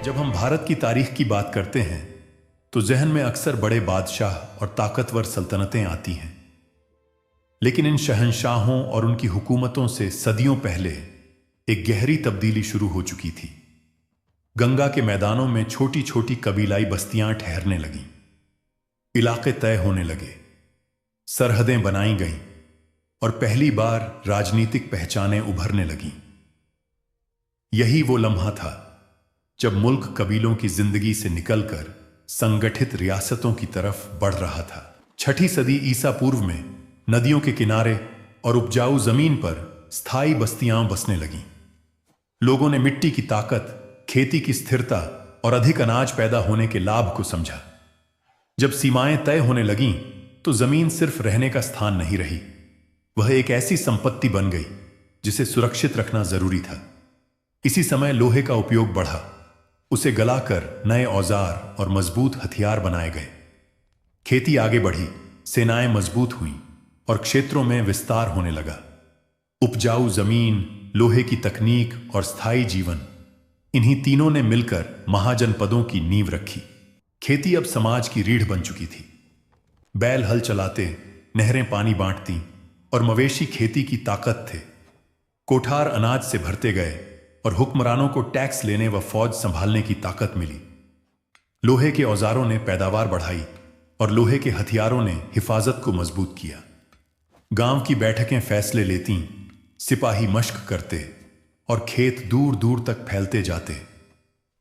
जब हम भारत की तारीख की बात करते हैं तो जहन में अक्सर बड़े बादशाह और ताकतवर सल्तनतें आती हैं। लेकिन इन शहंशाहों और उनकी हुकूमतों से सदियों पहले एक गहरी तब्दीली शुरू हो चुकी थी। गंगा के मैदानों में छोटी छोटी कबीलाई बस्तियां ठहरने लगीं, इलाके तय होने लगे, सरहदें बनाई गईं और पहली बार राजनीतिक पहचानें उभरने लगीं। यही वो लम्हा था जब मुल्क कबीलों की जिंदगी से निकलकर संगठित रियासतों की तरफ बढ़ रहा था। छठी सदी ईसा पूर्व में नदियों के किनारे और उपजाऊ जमीन पर स्थायी बस्तियां बसने लगीं। लोगों ने मिट्टी की ताकत, खेती की स्थिरता और अधिक अनाज पैदा होने के लाभ को समझा। जब सीमाएं तय होने लगीं तो जमीन सिर्फ रहने का स्थान नहीं रही, वह एक ऐसी संपत्ति बन गई जिसे सुरक्षित रखना जरूरी था। इसी समय लोहे का उपयोग बढ़ा, उसे गलाकर नए औजार और मजबूत हथियार बनाए गए। खेती आगे बढ़ी, सेनाएं मजबूत हुईं और क्षेत्रों में विस्तार होने लगा। उपजाऊ जमीन, लोहे की तकनीक और स्थायी जीवन, इन्हीं तीनों ने मिलकर महाजनपदों की नींव रखी। खेती अब समाज की रीढ़ बन चुकी थी। बैल हल चलाते, नहरें पानी बांटती और मवेशी खेती की ताकत थे। कोठार अनाज से भरते गए और हुक्मरानों को टैक्स लेने व फौज संभालने की ताकत मिली। लोहे के औजारों ने पैदावार बढ़ाई और लोहे के हथियारों ने हिफाजत को मजबूत किया। गांव की बैठकें फैसले लेती, सिपाही मशक करते और खेत दूर दूर तक फैलते जाते।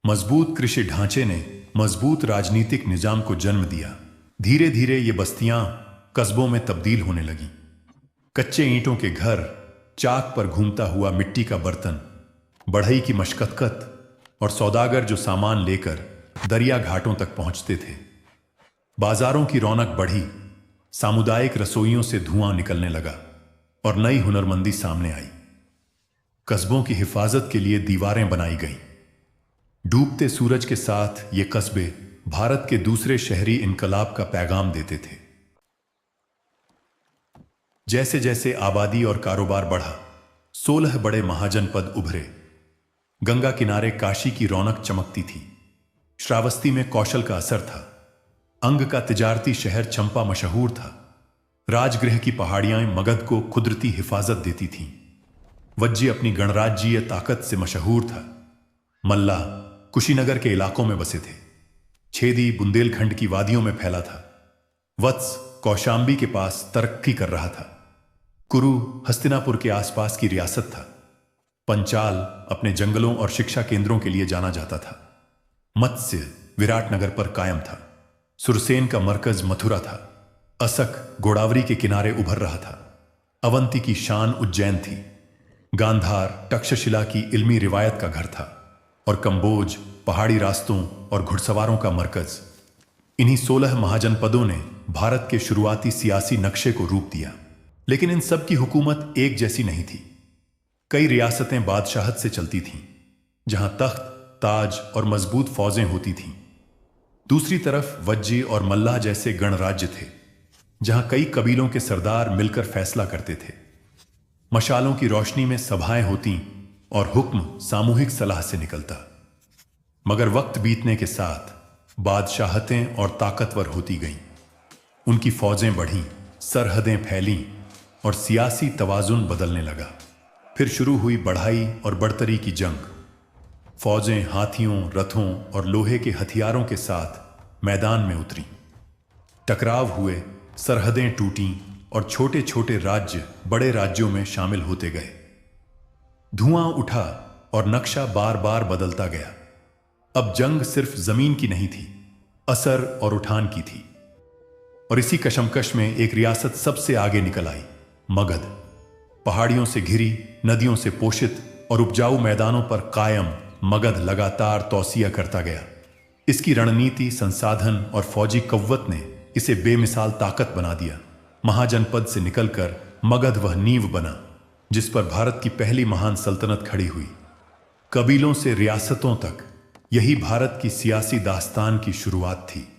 मजबूत कृषि ढांचे ने मजबूत राजनीतिक निजाम को जन्म दिया। धीरे धीरे ये बस्तियां कस्बों में तब्दील होने लगीं। कच्चे ईंटों के घर, चाक पर घूमता हुआ मिट्टी का बर्तन, बढ़ई की मशक्कत और सौदागर जो सामान लेकर दरिया घाटों तक पहुंचते थे। बाजारों की रौनक बढ़ी, सामुदायिक रसोइयों से धुआं निकलने लगा और नई हुनरमंदी सामने आई। कस्बों की हिफाजत के लिए दीवारें बनाई गईं। डूबते सूरज के साथ ये कस्बे भारत के दूसरे शहरी इनकलाब का पैगाम देते थे। जैसे जैसे आबादी और कारोबार बढ़ा, 16 बड़े महाजनपद उभरे। गंगा किनारे काशी की रौनक चमकती थी। श्रावस्ती में कौशल का असर था। अंग का तिजारती शहर चंपा मशहूर था। राजगृह की पहाड़ियां मगध को कुदरती हिफाजत देती थीं। वज्जी अपनी गणराज्यीय ताकत से मशहूर था। मल्ला कुशीनगर के इलाकों में बसे थे। छेदी बुंदेलखंड की वादियों में फैला था। वत्स कौशांबी के पास तरक्की कर रहा था। कुरु हस्तिनापुर के आसपास की रियासत था। पंचाल अपने जंगलों और शिक्षा केंद्रों के लिए जाना जाता था। मत्स्य विराटनगर पर कायम था। सुरसेन का मरकज मथुरा था। असक गोदावरी के किनारे उभर रहा था। अवंती की शान उज्जैन थी। गांधार तक्षशिला की इल्मी रिवायत का घर था और कंबोज पहाड़ी रास्तों और घुड़सवारों का मरकज। इन्हीं 16 महाजनपदों ने भारत के शुरुआती सियासी नक्शे को रूप दिया। लेकिन इन सब की हुकूमत एक जैसी नहीं थी। कई रियासतें बादशाहत से चलती थीं, जहां तख्त, ताज और मजबूत फौजें होती थीं। दूसरी तरफ वज्जी और मल्लाह जैसे गणराज्य थे, जहां कई कबीलों के सरदार मिलकर फैसला करते थे। मशालों की रोशनी में सभाएं होती और हुक्म सामूहिक सलाह से निकलता। मगर वक्त बीतने के साथ बादशाहतें और ताकतवर होती गईं। उनकी फौजें बढ़ीं, सरहदें फैलीं और सियासी तवाजुन बदलने लगा। फिर शुरू हुई बढ़ाई और बढ़तरी की जंग। फौजें हाथियों, रथों और लोहे के हथियारों के साथ मैदान में उतरी। टकराव हुए, सरहदें टूटीं और छोटे छोटे राज्य बड़े राज्यों में शामिल होते गए। धुआं उठा और नक्शा बार बार बदलता गया। अब जंग सिर्फ जमीन की नहीं थी, असर और उठान की थी। और इसी कशमकश में एक रियासत सबसे आगे निकल आई, मगध। पहाड़ियों से घिरी, नदियों से पोषित और उपजाऊ मैदानों पर कायम मगध लगातार तौसिया करता गया। इसकी रणनीति, संसाधन और फौजी कव्वत ने इसे बेमिसाल ताकत बना दिया। महाजनपद से निकलकर मगध वह नींव बना जिस पर भारत की पहली महान सल्तनत खड़ी हुई। कबीलों से रियासतों तक यही भारत की सियासी दास्तान की शुरुआत थी।